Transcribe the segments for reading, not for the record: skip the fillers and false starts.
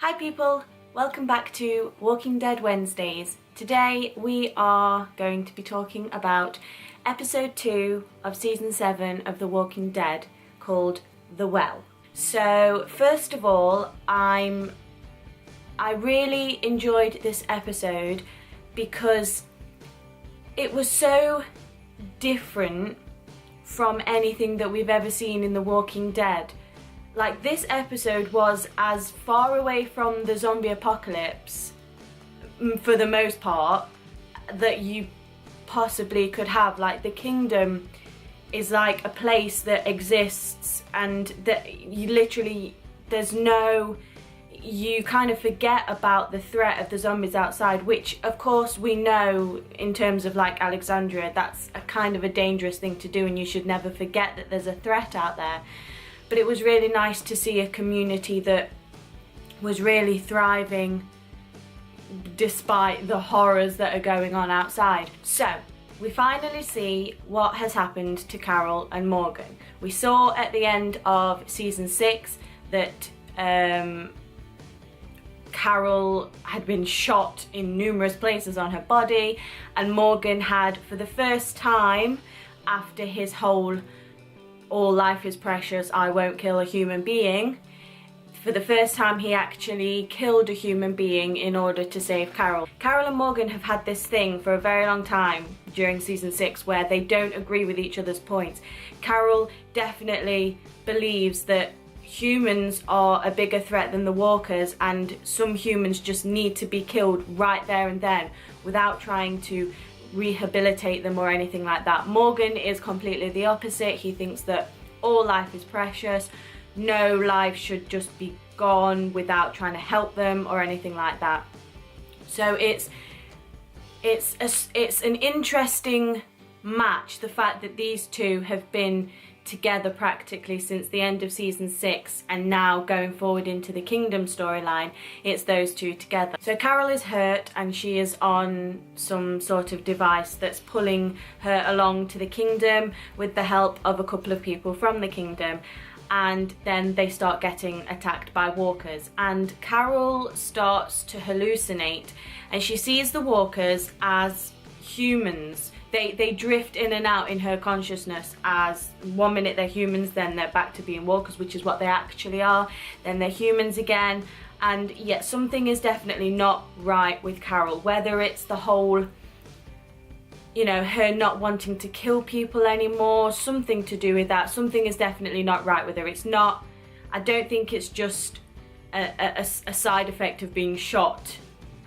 Hi people, welcome back to Walking Dead Wednesdays. Today we are going to be talking about episode 2 of season 7 of The Walking Dead called The Well. So first of all, I really enjoyed this episode because it was so different from anything that we've ever seen in The Walking Dead. Like, this episode was as far away from the zombie apocalypse, for the most part, that you possibly could have. Like, the kingdom is like a place that exists and that you literally, you kind of forget about the threat of the zombies outside, which of course we know in terms of like Alexandria, that's a kind of a dangerous thing to do and you should never forget that there's a threat out there. But it was really nice to see a community that was really thriving despite the horrors that are going on outside. So, we finally see what has happened to Carol and Morgan. We saw at the end of season 6 that Carol had been shot in numerous places on her body, and Morgan had, for the first time after his whole all life is precious, I won't kill a human being, for the first time he actually killed a human being in order to save Carol. Carol and Morgan have had this thing for a very long time during season 6 where they don't agree with each other's points. Carol definitely believes that humans are a bigger threat than the walkers, and some humans just need to be killed right there and then without trying to rehabilitate them or anything like that. Morgan is completely the opposite. He thinks that all life is precious, no life should just be gone without trying to help them or anything like that. So it's an interesting match, the fact that these two have been together practically since the end of season 6, and now going forward into the Kingdom storyline, it's those two together. So Carol is hurt and she is on some sort of device that's pulling her along to the Kingdom with the help of a couple of people from the Kingdom, and then they start getting attacked by walkers, and Carol starts to hallucinate and she sees the walkers as humans. They drift in and out in her consciousness as one minute they're humans, then they're back to being walkers, which is what they actually are, then they're humans again. And yet something is definitely not right with Carol, whether it's the whole, you know, her not wanting to kill people anymore, something to do with that. Something is definitely not right with her. It's not, I don't think it's just a side effect of being shot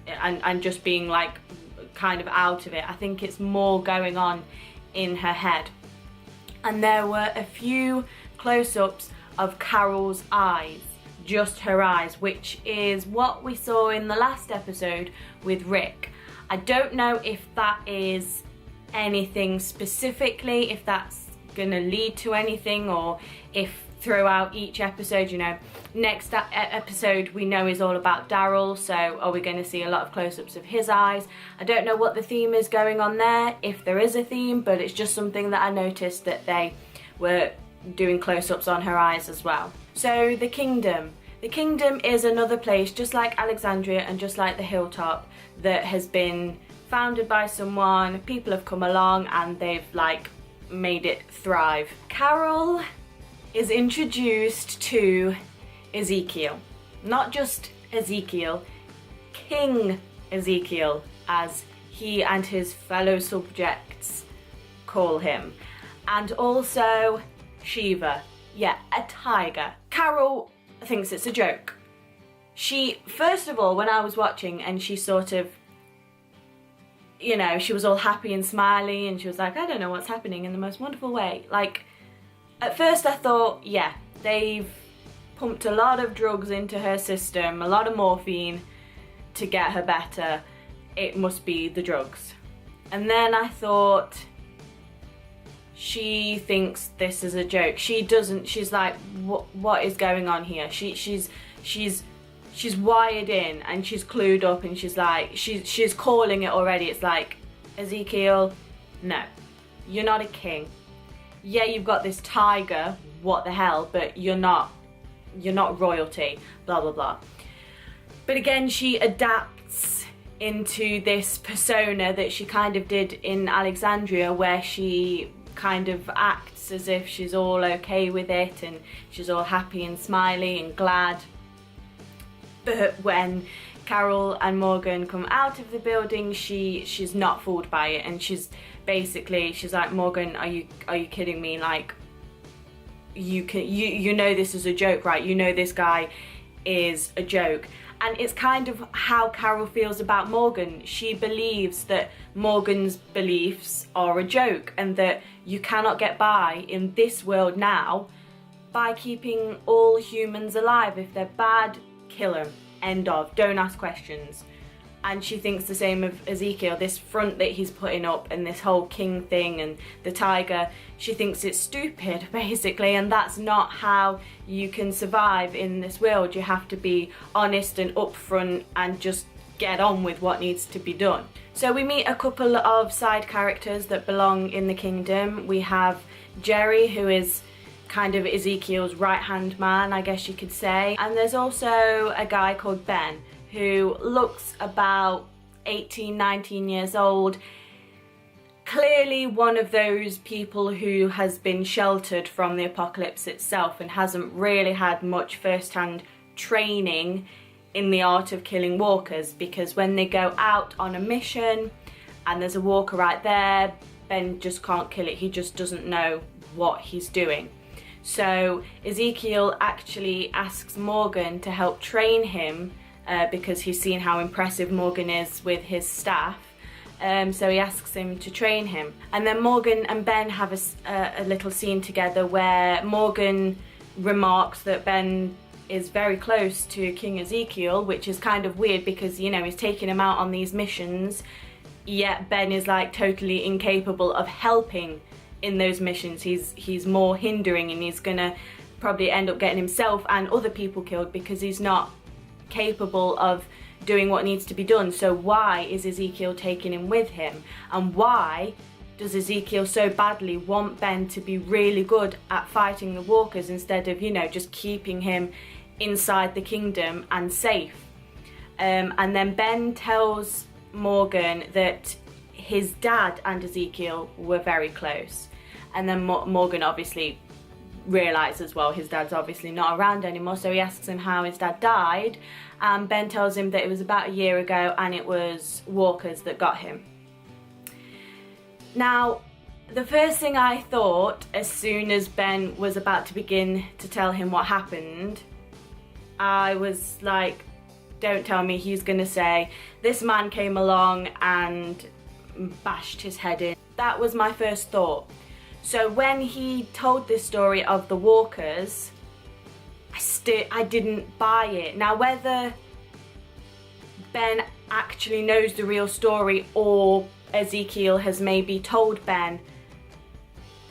and just being like kind of out of it. I think it's more going on in her head. And there were a few close-ups of Carol's eyes, just her eyes, which is what we saw in the last episode with Rick. I don't know if that is anything specifically, if that's gonna lead to anything, or if throughout each episode, you know, next episode we know is all about Daryl, so are we going to see a lot of close-ups of his eyes? I don't know what the theme is going on there, if there is a theme, but it's just something that I noticed that they were doing close-ups on her eyes as well. So the Kingdom. The Kingdom is another place, just like Alexandria and just like the Hilltop, that has been founded by someone. People have come along and they've like made it thrive. Carol is introduced to Ezekiel. Not just Ezekiel, King Ezekiel, as he and his fellow subjects call him. And also Shiva, yeah, a tiger. Carol thinks it's a joke. She, first of all, when I was watching and she sort of, you know, she was all happy and smiley and she was like, I don't know what's happening, in the most wonderful way. Like, at first I thought, yeah, they've pumped a lot of drugs into her system, a lot of morphine to get her better. It must be the drugs. And then I thought, she thinks this is a joke. She doesn't, she's like, what is going on here? She's wired in and she's clued up and she's like, she's calling it already. It's like, Ezekiel, no, you're not a king. Yeah, you've got this tiger, what the hell, but you're not royalty, blah, blah, blah. But again, she adapts into this persona that she kind of did in Alexandria, where she kind of acts as if she's all okay with it and she's all happy and smiley and glad. But when Carol and Morgan come out of the building, she's not fooled by it, and she's like, Morgan, are you kidding me? Like, you know this is a joke, right? You know this guy is a joke. And it's kind of how Carol feels about Morgan. She believes that Morgan's beliefs are a joke, and that you cannot get by in this world now by keeping all humans alive. If they're bad, kill them. End of. Don't ask questions. And she thinks the same of Ezekiel. This front that he's putting up and this whole king thing and the tiger, she thinks it's stupid, basically, and that's not how you can survive in this world. You have to be honest and upfront and just get on with what needs to be done. So we meet a couple of side characters that belong in the kingdom. We have Jerry, who is kind of Ezekiel's right-hand man, I guess you could say. And there's also a guy called Ben, who looks about 18, 19 years old. Clearly one of those people who has been sheltered from the apocalypse itself and hasn't really had much first-hand training in the art of killing walkers, because when they go out on a mission and there's a walker right there, Ben just can't kill it. He just doesn't know what he's doing. So Ezekiel actually asks Morgan to help train him because he's seen how impressive Morgan is with his staff. So he asks him to train him. And then Morgan and Ben have a little scene together where Morgan remarks that Ben is very close to King Ezekiel, which is kind of weird because, you know, he's taking him out on these missions, yet Ben is like totally incapable of helping in those missions. He's more hindering, and he's gonna probably end up getting himself and other people killed because he's not capable of doing what needs to be done. So why is Ezekiel taking him with him? And why does Ezekiel so badly want Ben to be really good at fighting the walkers instead of, you know, just keeping him inside the kingdom and safe? And then Ben tells Morgan that his dad and Ezekiel were very close. And then Morgan obviously realises, well, his dad's obviously not around anymore, so he asks him how his dad died, and Ben tells him that it was about a year ago and it was walkers that got him. Now, the first thing I thought as soon as Ben was about to begin to tell him what happened, I was like, don't tell me he's gonna say, this man came along and bashed his head in. That was my first thought. So when he told this story of the walkers, I didn't buy it. Now, whether Ben actually knows the real story or Ezekiel has maybe told Ben,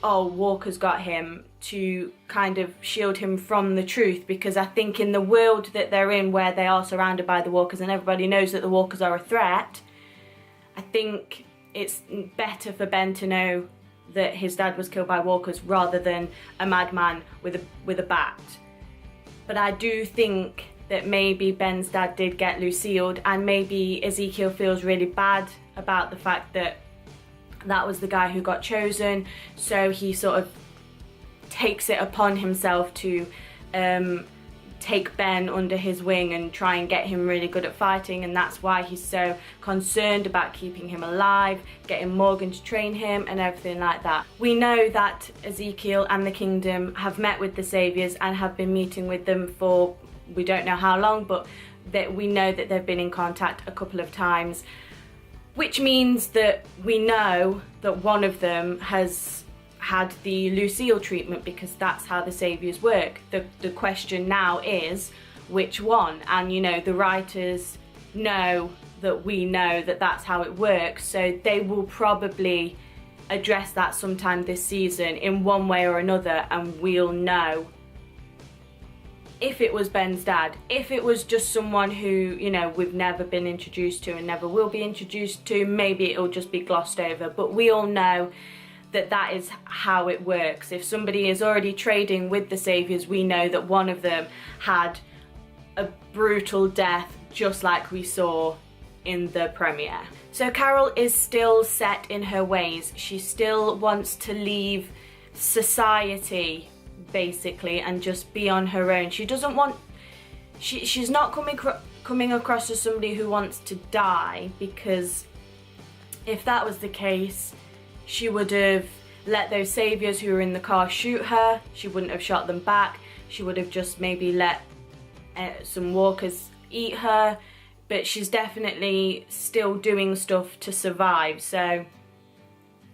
oh, walkers got him, to kind of shield him from the truth, because I think in the world that they're in, where they are surrounded by the walkers and everybody knows that the walkers are a threat, I think it's better for Ben to know that his dad was killed by walkers rather than a madman with a bat. But I do think that maybe Ben's dad did get Lucille, and maybe Ezekiel feels really bad about the fact that that was the guy who got chosen, so he sort of takes it upon himself to take Ben under his wing and try and get him really good at fighting, and that's why he's so concerned about keeping him alive, getting Morgan to train him and everything like that. We know that Ezekiel and the kingdom have met with the Saviours and have been meeting with them for we don't know how long, but that we know that they've been in contact a couple of times, which means that we know that one of them has had the Lucille treatment, because that's how the Saviours work. The question now is which one, and you know, the writers know that we know that that's how it works, so they will probably address that sometime this season in one way or another, and we'll know if it was Ben's dad. If it was just someone who, you know, we've never been introduced to and never will be introduced to, maybe it'll just be glossed over, but we all know that that is how it works. If somebody is already trading with the Saviours, we know that one of them had a brutal death just like we saw in the premiere. So Carol is still set in her ways. She still wants to leave society, basically, and just be on her own. She doesn't want... She's not coming across as somebody who wants to die, because if that was the case, she would have let those saviors who were in the car shoot her. She wouldn't have shot them back. She would have just maybe let some walkers eat her. But she's definitely still doing stuff to survive. So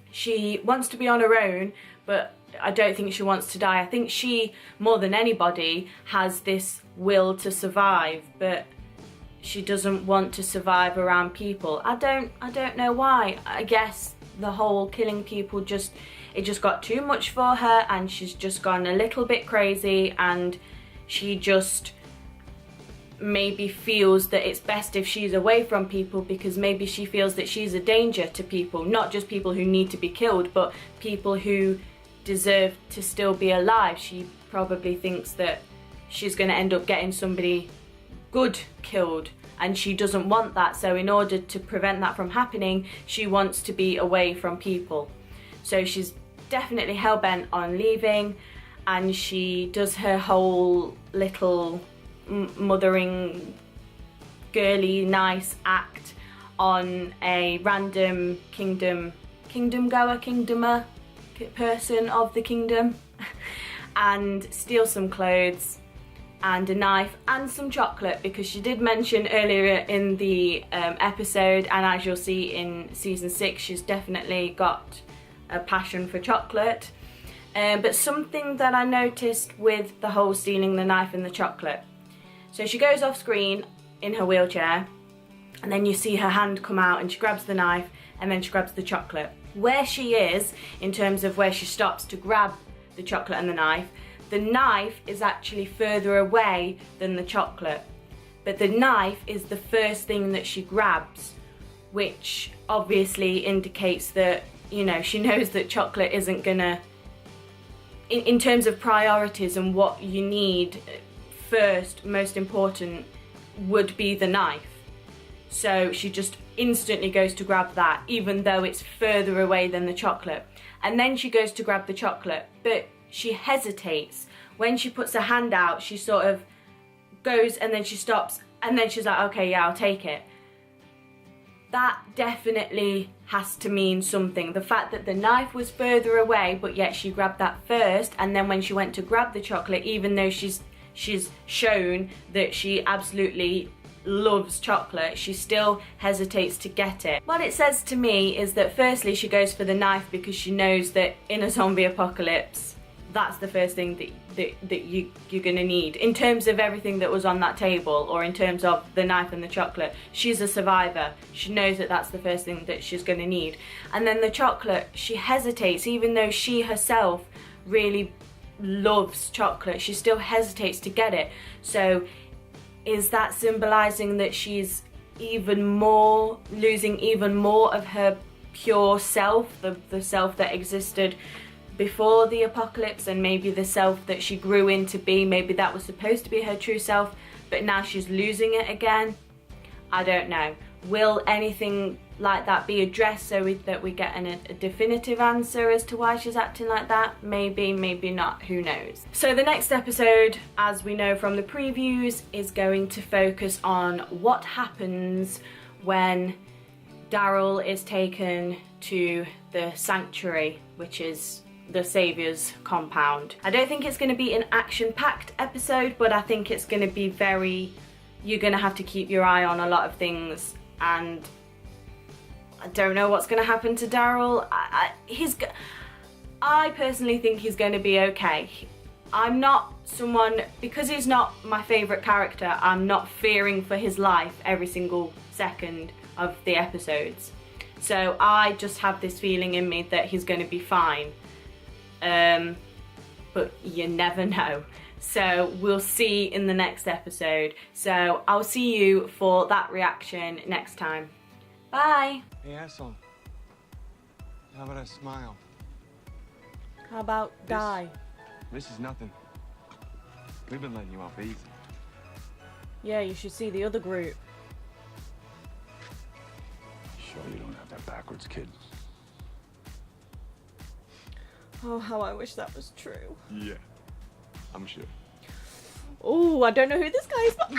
she wants to be on her own, but I don't think she wants to die. I think she, more than anybody, has this will to survive, but she doesn't want to survive around people. I don't know why. I guess the whole killing people it just got too much for her, and she's just gone a little bit crazy, and she just maybe feels that it's best if she's away from people, because maybe she feels that she's a danger to people, not just people who need to be killed, but people who deserve to still be alive. She probably thinks that she's going to end up getting somebody good killed, and she doesn't want that. So in order to prevent that from happening, she wants to be away from people. So she's definitely hell-bent on leaving, and she does her whole little mothering girly nice act on a random kingdomer person of the kingdom, and steal some clothes and a knife and some chocolate, because she did mention earlier in the episode, and as you'll see in season 6, she's definitely got a passion for chocolate. But something that I noticed with the whole stealing the knife and the chocolate, so she goes off screen in her wheelchair, and then you see her hand come out and she grabs the knife, and then she grabs the chocolate. Where she is, in terms of where she stops to grab the chocolate and the knife is actually further away than the chocolate. But the knife is the first thing that she grabs, which obviously indicates that, you know, she knows that chocolate isn't gonna, in terms of priorities and what you need first, most important, would be the knife. So she just instantly goes to grab that, even though it's further away than the chocolate. And then she goes to grab the chocolate, but she hesitates. When she puts her hand out, she sort of goes, and then she stops, and then she's like, okay, yeah, I'll take it. That definitely has to mean something. The fact that the knife was further away, but yet she grabbed that first, and then when she went to grab the chocolate, even though she's shown that she absolutely loves chocolate, she still hesitates to get it. What it says to me is that firstly she goes for the knife because she knows that in a zombie apocalypse, that's the first thing that you're gonna need. In terms of everything that was on that table, or in terms of the knife and the chocolate, she's a survivor. She knows that that's the first thing that she's gonna need. And then the chocolate, she hesitates, even though she herself really loves chocolate, she still hesitates to get it. So is that symbolizing that she's even more, losing even more of her pure self, the self that existed before the apocalypse, and maybe the self that she grew into be, maybe that was supposed to be her true self, but now she's losing it again? I don't know. Will anything like that be addressed so that we get a definitive answer as to why she's acting like that? Maybe, maybe not, who knows. So the next episode, as we know from the previews, is going to focus on what happens when Daryl is taken to the sanctuary, which is the Saviour's compound. I don't think it's going to be an action-packed episode, but I think it's going to be very, you're going to have to keep your eye on a lot of things, and I don't know what's going to happen to Daryl. I personally think he's going to be okay. I'm not someone, because he's not my favourite character, I'm not fearing for his life every single second of the episodes. So I just have this feeling in me that he's going to be fine. But you never know. So we'll see in the next episode. So I'll see you for that reaction next time. Bye. Hey, asshole. How about a smile? How about die? This is nothing. We've been letting you off easy. Yeah, you should see the other group. Sure you don't have that backwards, kid? Oh, how I wish that was true. Yeah, I'm sure. Oh, I don't know who this guy is, but...